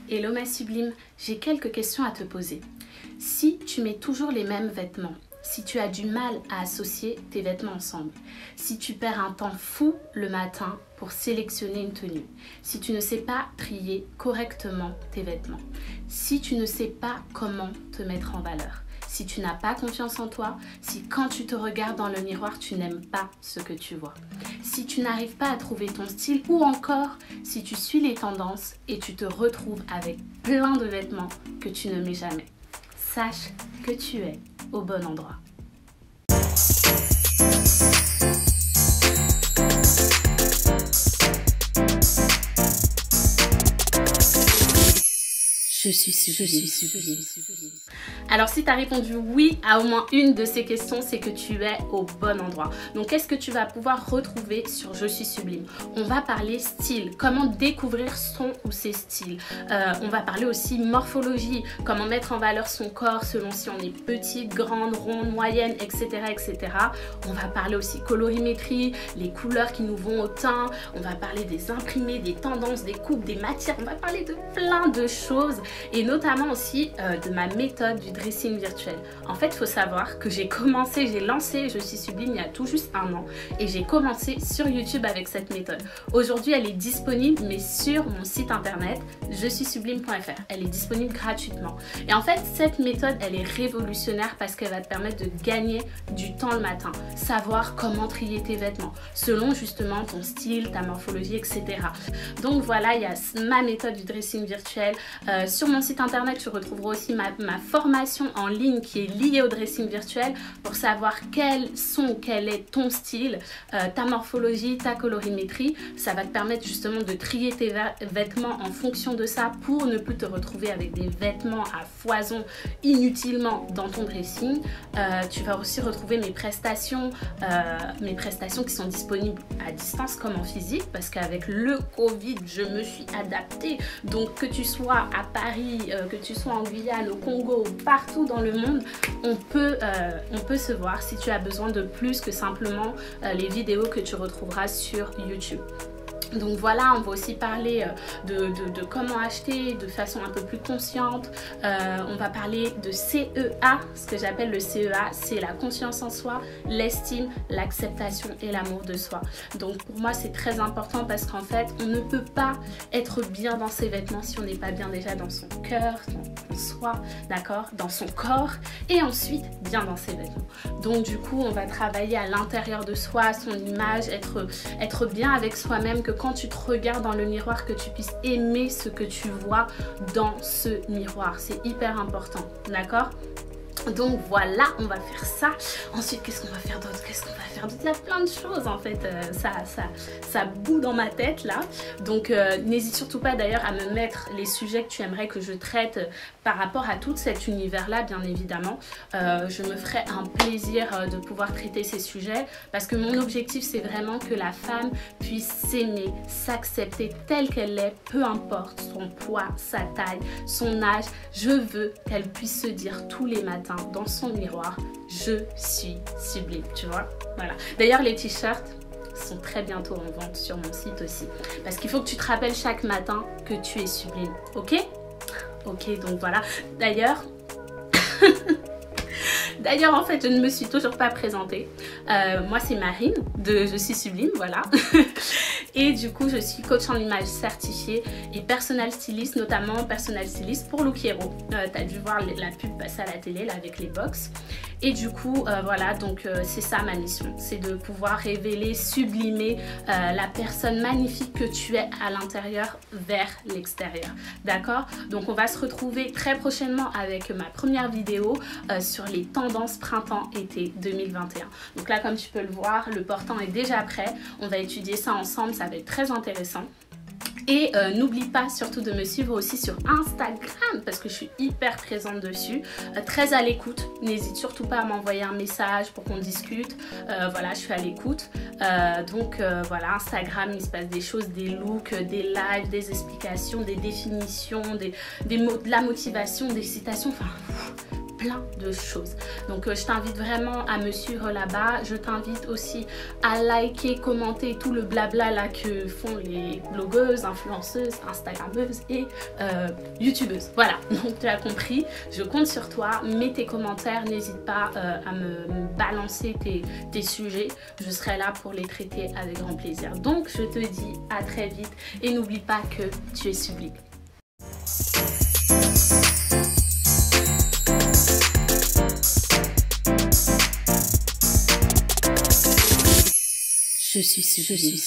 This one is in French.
Hello ma sublime, j'ai quelques questions à te poser. Si tu mets toujours les mêmes vêtements, si tu as du mal à associer tes vêtements ensemble, si tu perds un temps fou le matin pour sélectionner une tenue, si tu ne sais pas trier correctement tes vêtements, si tu ne sais pas comment te mettre en valeur, si tu n'as pas confiance en toi, si quand tu te regardes dans le miroir, tu n'aimes pas ce que tu vois, si tu n'arrives pas à trouver ton style ou encore si tu suis les tendances et tu te retrouves avec plein de vêtements que tu ne mets jamais. Sache que tu es au bon endroit. Je suis sublime. Alors si tu as répondu oui à au moins une de ces questions, c'est que tu es au bon endroit. Donc qu'est-ce que tu vas pouvoir retrouver sur Je suis sublime? On va parler style, comment découvrir son ou ses styles. On va parler aussi morphologie, comment mettre en valeur son corps selon si on est petite, grande, ronde, moyenne, etc. etc. On va parler aussi colorimétrie, les couleurs qui nous vont au teint. On va parler des imprimés, des tendances, des coupes, des matières. On va parler de plein de choses. Et notamment aussi de ma méthode du dressing virtuel. En fait, il faut savoir que j'ai lancé Je suis sublime il y a tout juste 1 an et j'ai commencé sur YouTube avec cette méthode. Aujourd'hui, elle est disponible mais sur mon site internet je suis sublime.fr. Elle est disponible gratuitement. Et en fait, cette méthode, elle est révolutionnaire parce qu'elle va te permettre de gagner du temps le matin, savoir comment trier tes vêtements selon justement ton style, ta morphologie, etc. Donc voilà, il y a ma méthode du dressing virtuel. Sur mon site internet, tu retrouveras aussi ma formation en ligne qui est liée au dressing virtuel pour savoir quel est ton style, ta morphologie, ta colorimétrie. Ça va te permettre justement de trier tes vêtements en fonction de ça pour ne plus te retrouver avec des vêtements à foison inutilement dans ton dressing. Tu vas aussi retrouver mes prestations qui sont disponibles à distance comme en physique parce qu'avec le Covid, je me suis adaptée. Donc que tu sois à Paris, que tu sois en Guyane, au Congo, partout dans le monde, on peut se voir si tu as besoin de plus que simplement les vidéos que tu retrouveras sur YouTube. Donc voilà, on va aussi parler de comment acheter de façon un peu plus consciente. On va parler de CEA, ce que j'appelle le CEA, c'est la confiance en soi, l'estime, l'acceptation et l'amour de soi. Donc pour moi, c'est très important parce qu'en fait, on ne peut pas être bien dans ses vêtements si on n'est pas bien déjà dans son cœur, dans soi, d'accord, dans son corps et ensuite bien dans ses vêtements. Donc du coup, on va travailler à l'intérieur de soi, son image, être bien avec soi-même, que quand tu te regardes dans le miroir, que tu puisses aimer ce que tu vois dans ce miroir. C'est hyper important, d'accord? Donc voilà, on va faire ça. Ensuite, qu'est-ce qu'on va faire d'autre? Il y a plein de choses en fait. Ça bout dans ma tête là. Donc n'hésite surtout pas d'ailleurs à me mettre les sujets que tu aimerais que je traite par rapport à tout cet univers là, bien évidemment. Je me ferai un plaisir de pouvoir traiter ces sujets parce que mon objectif c'est vraiment que la femme puisse s'aimer, s'accepter telle qu'elle est, peu importe son poids, sa taille, son âge. Je veux qu'elle puisse se dire tous les matins dans son miroir, je suis sublime, tu vois. Voilà. D'ailleurs, les t-shirts sont très bientôt en vente sur mon site aussi. Parce qu'il faut que tu te rappelles chaque matin que tu es sublime. Ok? Ok, donc voilà. D'ailleurs, en fait, je ne me suis toujours pas présentée. Moi, c'est Marine de Je suis sublime, voilà. Et du coup, je suis coach en image certifiée et personal styliste, notamment personal styliste pour Look Hero. Tu as dû voir la pub passer à la télé là, avec les box. Et du coup, voilà, donc c'est ça ma mission. C'est de pouvoir révéler, sublimer la personne magnifique que tu es à l'intérieur vers l'extérieur. D'accord? Donc, on va se retrouver très prochainement avec ma première vidéo sur les tendances printemps-été 2021. Donc là, comme tu peux le voir, le portant est déjà prêt. On va étudier ça ensemble, ça va être très intéressant. Et n'oublie pas surtout de me suivre aussi sur Instagram parce que je suis hyper présente dessus, très à l'écoute. N'hésite surtout pas à m'envoyer un message pour qu'on discute. Voilà, je suis à l'écoute. Donc voilà, Instagram, il se passe des choses, des looks, des lives, des explications, des définitions, des mots, de la motivation, des citations, enfin plein de choses. Donc je t'invite vraiment à me suivre là-bas. Je t'invite aussi à liker, commenter tout le blabla là que font les blogueuses, influenceuses, instagrammeuses et youtubeuses. Voilà, donc tu as compris, je compte sur toi. Mets tes commentaires, n'hésite pas à me balancer tes sujets. Je serai là pour les traiter avec grand plaisir. Donc je te dis à très vite et n'oublie pas que tu es sublime. Je suis sublime.